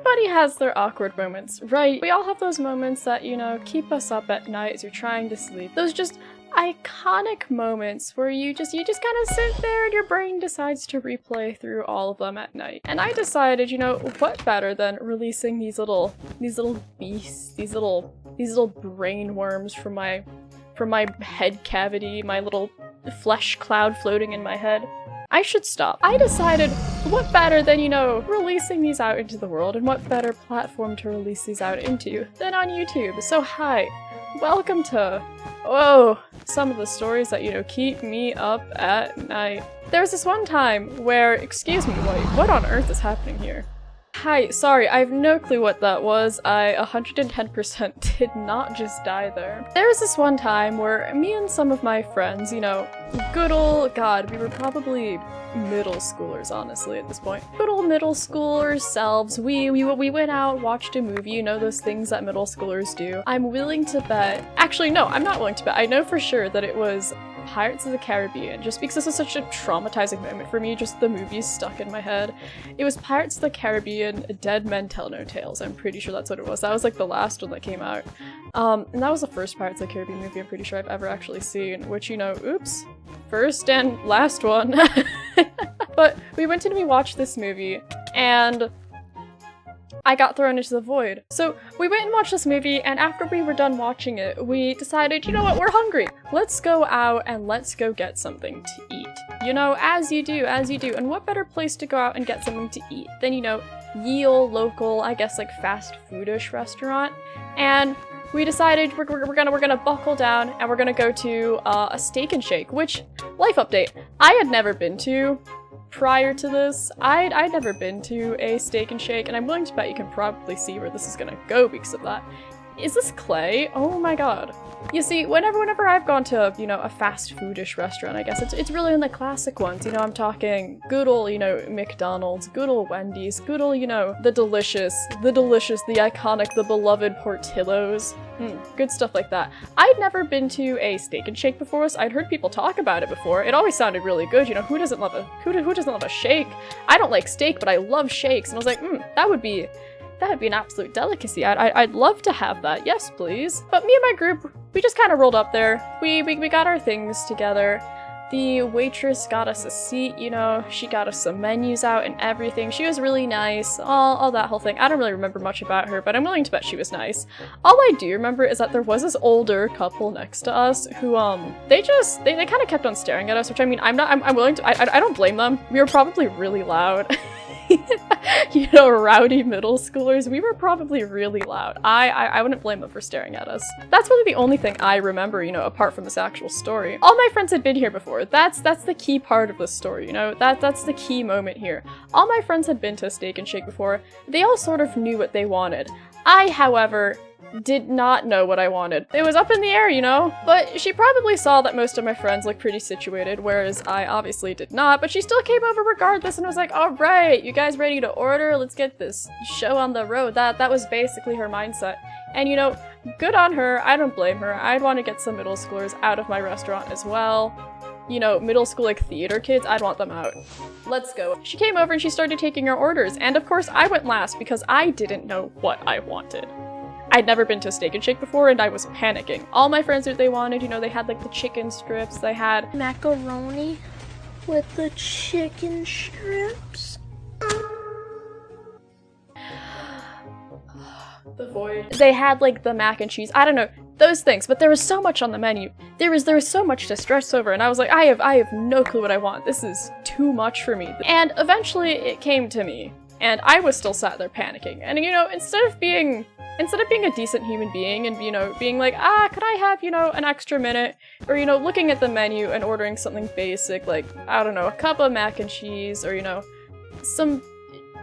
Everybody has their awkward moments, right? We all have those moments that, you know, keep us up at night as you're trying to sleep. Those just iconic moments where you just kind of sit there and your brain decides to replay through all of them at night. And I decided, you know, what better than releasing these little beasts, these little brain worms from my head cavity, my little flesh cloud floating in my head. I should stop. I decided, what better than, you know, releasing these out into the world, and what better platform to release these out into than on YouTube. So hi, welcome to, some of the stories that, you know, keep me up at night. There was this one time where, excuse me, wait, what on earth is happening here? Hi, sorry, I have no clue what that was. I 110% did not just die there. There was this one time where me and some of my friends, you know, good old, God, we were probably middle schoolers, honestly, at this point. Good old middle schoolers selves. We went out, watched a movie, you know, those things that middle schoolers do. I'm willing to bet, actually no, I'm not willing to bet, I know for sure that it was Pirates of the Caribbean, just because this was such a traumatizing moment for me, just the movie stuck in my head. It was Pirates of the Caribbean, Dead Men Tell No Tales, I'm pretty sure that's what it was. That was like the last one that came out. And that was the first Pirates of the Caribbean movie I'm pretty sure I've ever actually seen, which, you know, oops, first and last one. But we went in and we watched this movie, and I got thrown into the void. So we went and watched this movie, and after we were done watching it, we decided, you know what, we're hungry. Let's go out and let's go get something to eat. You know, as you do. And what better place to go out and get something to eat than, you know, ye old local, I guess, like fast foodish restaurant. And we decided we're gonna buckle down and we're gonna go to a Steak and Shake, which, life update, I had never been to. Prior to this, I'd never been to a Steak and Shake, and I'm willing to bet you can probably see where this is gonna go because of that. Is this clay? Oh my god. You see, whenever I've gone to, you know, a fast foodish restaurant, I guess, it's really in the classic ones, you know, I'm talking good old, you know, McDonald's, good old Wendy's, good old, you know, the delicious, the iconic, the beloved Portillo's. Good stuff like that. I'd never been to a Steak and Shake before, so I'd heard people talk about it before. It always sounded really good, you know, who doesn't love a shake? I don't like steak, but I love shakes, and I was like, that would be an absolute delicacy. I'd love to have that. Yes, please. But me and my group, we just kind of rolled up there. We got our things together. The waitress got us a seat, you know, she got us some menus out and everything. She was really nice, all that whole thing. I don't really remember much about her, but I'm willing to bet she was nice. All I do remember is that there was this older couple next to us who, they kind of kept on staring at us, which, I mean, I don't blame them. We were probably really loud. You know, rowdy middle schoolers, we were probably really loud. I wouldn't blame them for staring at us. That's really the only thing I remember, you know, apart from this actual story. All my friends had been here before. That's the key part of this story, you know? That's the key moment here. All my friends had been to Steak and Shake before. They all sort of knew what they wanted. I, however, did not know what I wanted. It was up in the air, you know? But she probably saw that most of my friends looked pretty situated, whereas I obviously did not, but she still came over regardless and was like, all right, you guys ready to order? Let's get this show on the road. That was basically her mindset. And, you know, good on her. I don't blame her. I'd want to get some middle schoolers out of my restaurant as well. You know, middle school, like, theater kids, I'd want them out. Let's go. She came over and she started taking our orders, and of course I went last because I didn't know what I wanted. I'd never been to a Steak and Shake before, and I was panicking. All my friends knew what they wanted, you know, they had like the chicken strips, they had macaroni with the chicken strips. The void. They had like the mac and cheese, I don't know, those things, but there was so much on the menu. There was so much to stress over, and I was like, I have no clue what I want. This is too much for me. And eventually it came to me, and I was still sat there panicking. And, you know, instead of being a decent human being and, you know, being like, could I have, you know, an extra minute? Or, you know, looking at the menu and ordering something basic, like, I don't know, a cup of mac and cheese, or, you know, some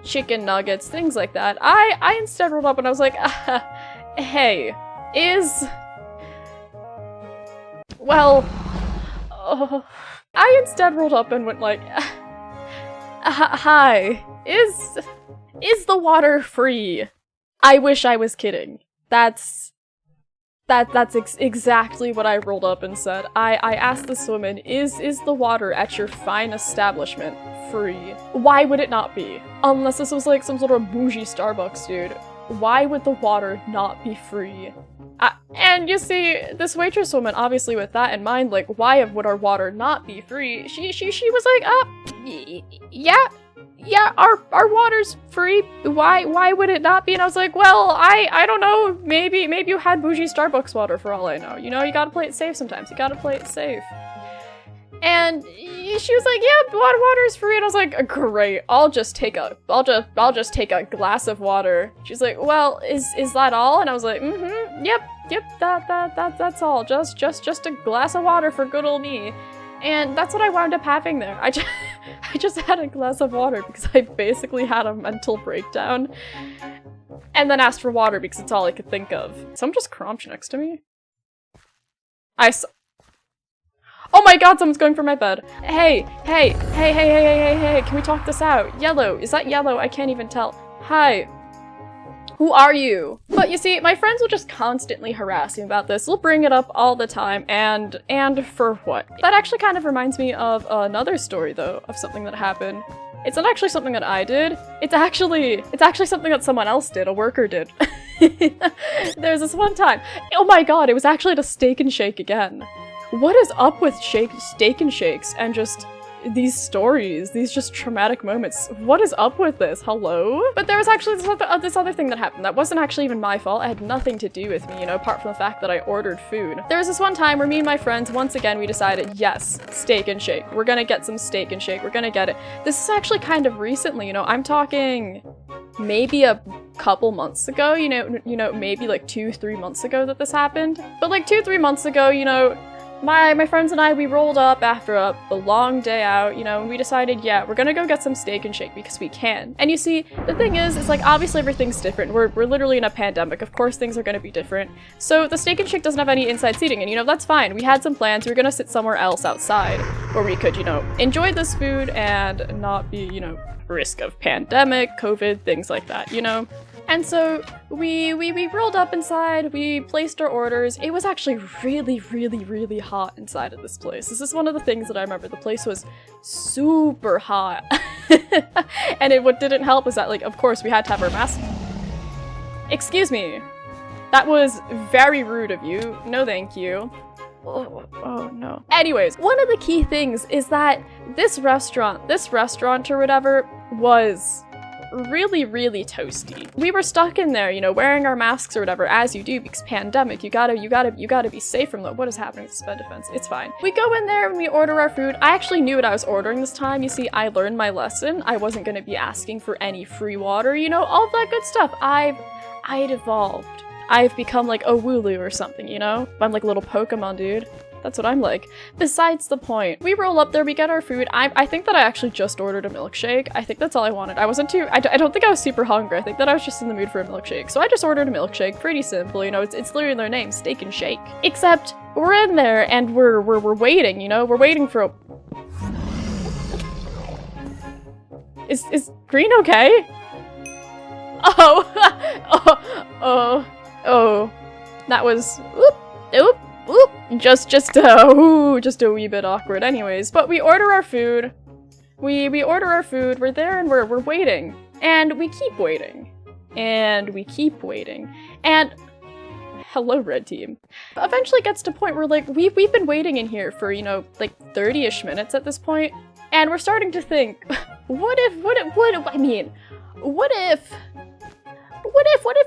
chicken nuggets, things like that. I instead rolled up and I was like, hey, I instead rolled up and went like, hi, is the water free? I wish I was kidding. That's That's exactly what I rolled up and said. I asked this woman, is the water at your fine establishment free? Why would it not be? Unless this was like some sort of bougie Starbucks, dude. Why would the water not be free? And you see, this waitress woman, obviously with that in mind, like, why would our water not be free? She was like, yeah, our water's free. Why would it not be? And I was like, well, I don't know. Maybe you had bougie Starbucks water for all I know. You know, you gotta play it safe sometimes. You gotta play it safe. And she was like, yeah, water's free. And I was like, great. I'll just take a glass of water. She's like, well, is that all? And I was like, yep, that's all. Just a glass of water for good old me. And that's what I wound up having there. I just had a glass of water because I basically had a mental breakdown. And then asked for water because it's all I could think of. Someone just crouched next to me. Oh my god, someone's going for my bed. Hey, can we talk this out? Yellow, is that yellow? I can't even tell. Hi. Who are you? But you see, my friends will just constantly harass me about this. They'll bring it up all the time, and for what? That actually kind of reminds me of another story, though, of something that happened. It's not actually something that I did. It's actually something that someone else did, a worker did. There's this one time. Oh my god, it was actually at a Steak and Shake again. What is up with Steak and Shakes and just these stories, these just traumatic moments? What is up with this? Hello? But there was actually this other thing that happened that wasn't actually even my fault. It had nothing to do with me, you know, apart from the fact that I ordered food. There was this one time where me and my friends, once again, we decided, yes, Steak and Shake. We're gonna get some Steak and Shake. We're gonna get it. This is actually kind of recently, you know, I'm talking maybe a couple months ago, you know, maybe like 2-3 months ago that this happened. But like 2-3 months ago, you know, my friends and I, we rolled up after a long day out, you know, and we decided, yeah, we're gonna go get some Steak and Shake because we can. And you see, the thing is, it's like, obviously everything's different. We're literally in a pandemic. Of course things are gonna be different. So the Steak and Shake doesn't have any inside seating, and you know, that's fine. We had some plans. We were gonna sit somewhere else outside where we could, you know, enjoy this food and not be, you know, risk of pandemic, COVID, things like that, you know? And so we rolled up inside, we placed our orders. It was actually really hot inside of this place. This is one of the things that I remember. The place was super hot. And what didn't help is that, like, of course we had to have our masks. Excuse me. That was very rude of you. No thank you. Oh no. Anyways, one of the key things is that this restaurant or whatever was really toasty. We were stuck in there, you know, wearing our masks or whatever, as you do, because pandemic, you gotta be safe from what is happening with sped defense. It's fine. We go in there and we order our food. I actually knew what I was ordering this time. You see, I learned my lesson. I wasn't gonna be asking for any free water, you know, all that good stuff. I'd evolved. I've become like a Wooloo or something, you know? I'm like a little Pokemon dude. That's what I'm like. Besides the point. We roll up there, we get our food. I think that I actually just ordered a milkshake. I think that's all I wanted. I don't think I was super hungry. I think that I was just in the mood for a milkshake. So I just ordered a milkshake. Pretty simple, you know, it's literally their name, Steak and Shake. Except we're in there and we're waiting, you know? We're waiting for a... Is Green okay? Oh. That was... Oop. Just a wee bit awkward. Anyways, but we order our food. We order our food. We're there and we're waiting. And we keep waiting. And hello, red team. Eventually gets to a point where, like, we've been waiting in here for, you know, like 30-ish minutes at this point. And we're starting to think, what if,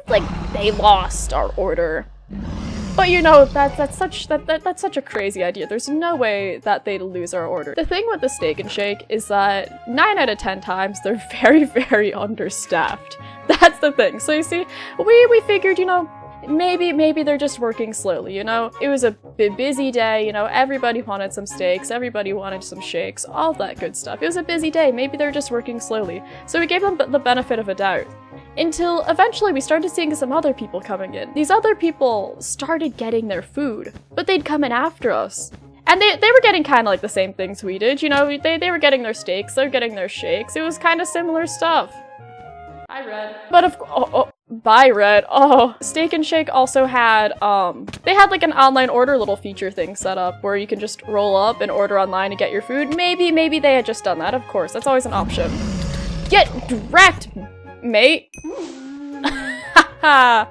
like, they lost our order? But you know, that's such a crazy idea. There's no way that they'd lose our order. The thing with the Steak and Shake is that 9 out of 10 times they're very understaffed. That's the thing. So you see, we figured, you know, maybe they're just working slowly, you know? It was a busy day, you know, everybody wanted some steaks, everybody wanted some shakes, all that good stuff. It was a busy day, maybe they're just working slowly. So we gave them the benefit of a doubt. Until eventually we started seeing some other people coming in. These other people started getting their food, but they'd come in after us. And they were getting kind of like the same things we did, you know? They were getting their steaks, they were getting their shakes. It was kind of similar stuff. I read. But Bye, Red. Oh, Steak and Shake also had, they had like an online order little feature thing set up where you can just roll up and order online to get your food. Maybe they had just done that, of course. That's always an option. Get wrecked, mate. I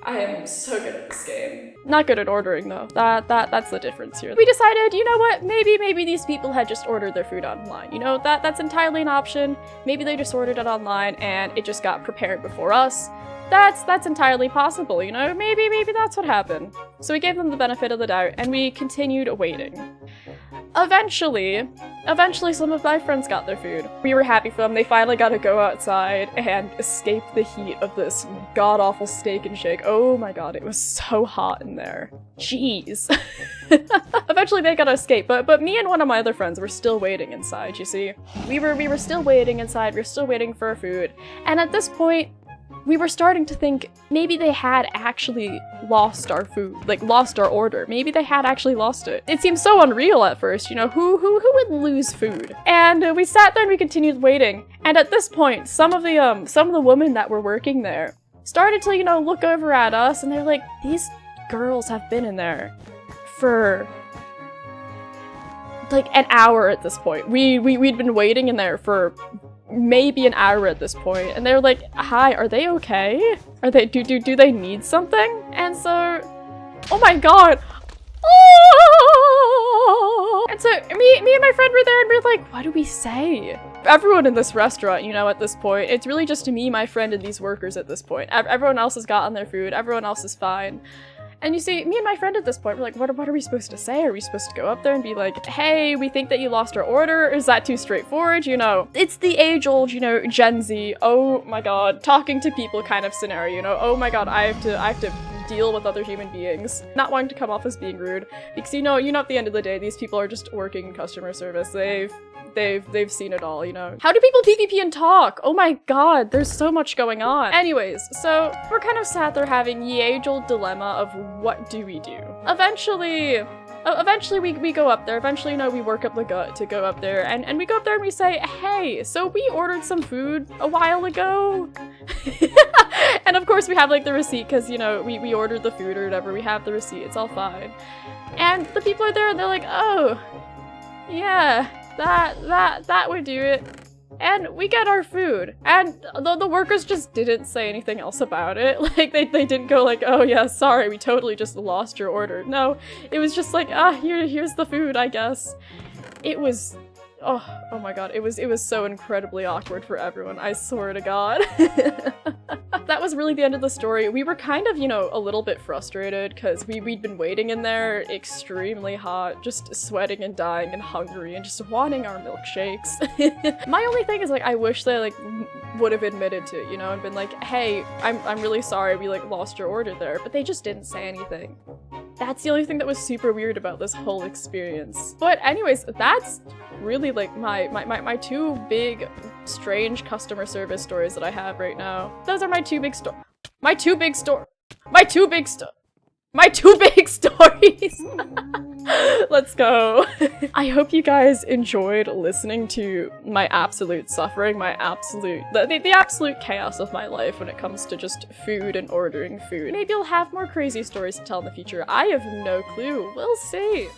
am so good at this game. Not good at ordering though. That's the difference here. We decided, you know what? Maybe these people had just ordered their food online. You know, that's entirely an option. Maybe they just ordered it online and it just got prepared before us. That's entirely possible, you know? Maybe that's what happened. So we gave them the benefit of the doubt and we continued waiting. Eventually some of my friends got their food. We were happy for them. They finally got to go outside and escape the heat of this god-awful Steak and Shake. Oh my god, it was so hot in there. Jeez. Eventually they got to escape, but me and one of my other friends were still waiting inside, you see. We were still waiting inside, we were still waiting for our food. And at this point, we were starting to think maybe they had actually lost our food, like lost our order. Maybe they had actually lost it. It seemed so unreal at first, you know, who would lose food? And we sat there and we continued waiting. And at this point, some of the women that were working there started to, you know, look over at us and they're like, these girls have been in there for like an hour at this point. We'd been waiting in there for maybe an hour at this point, and they're like, hi, are they okay? Are they, do they need something? And so, oh my god. Oh! And so me and my friend were there and we're like, what do we say? Everyone in this restaurant, you know, at this point, it's really just me, my friend, and these workers at this point. Everyone else has gotten their food, everyone else is fine. And you see, me and my friend at this point, we're like, what are we supposed to say? Are we supposed to go up there and be like, hey, we think that you lost our order? Is that too straightforward? You know, it's the age-old, you know, Gen Z, oh my god, talking to people kind of scenario, you know, oh my god, I have to deal with other human beings. Not wanting to come off as being rude, because you know, at the end of the day, these people are just working in customer service. They've seen it all, you know. How do people PvP and talk? Oh my god, there's so much going on. Anyways, so we're kind of sat there having the age-old dilemma of what do we do? Eventually we go up there. Eventually, you know, we work up the gut to go up there, and we go up there and we say, hey, so we ordered some food a while ago. And of course we have like the receipt because, you know, we ordered the food or whatever. We have the receipt, it's all fine. And the people are there and they're like, oh, yeah, that would do it. And we get our food. And the workers just didn't say anything else about it. Like, they didn't go like, oh yeah, sorry, we totally just lost your order. No, it was just like, here's the food, I guess. It was, oh my god, it was so incredibly awkward for everyone, I swear to god. That was really the end of the story. We were kind of, you know, a little bit frustrated because we'd been waiting in there extremely hot, just sweating and dying and hungry and just wanting our milkshakes. My only thing is, like, I wish they, like, would have admitted to it, you know, and been like, hey, I'm really sorry we, like, lost your order there, but they just didn't say anything. That's the only thing that was super weird about this whole experience. But anyways, that's really like my two big strange customer service stories that I have right now. Those are my two big stories. Let's go. I hope you guys enjoyed listening to my absolute suffering, the absolute chaos of my life when it comes to just food and ordering food. Maybe I'll have more crazy stories to tell in the future. I have no clue. We'll see.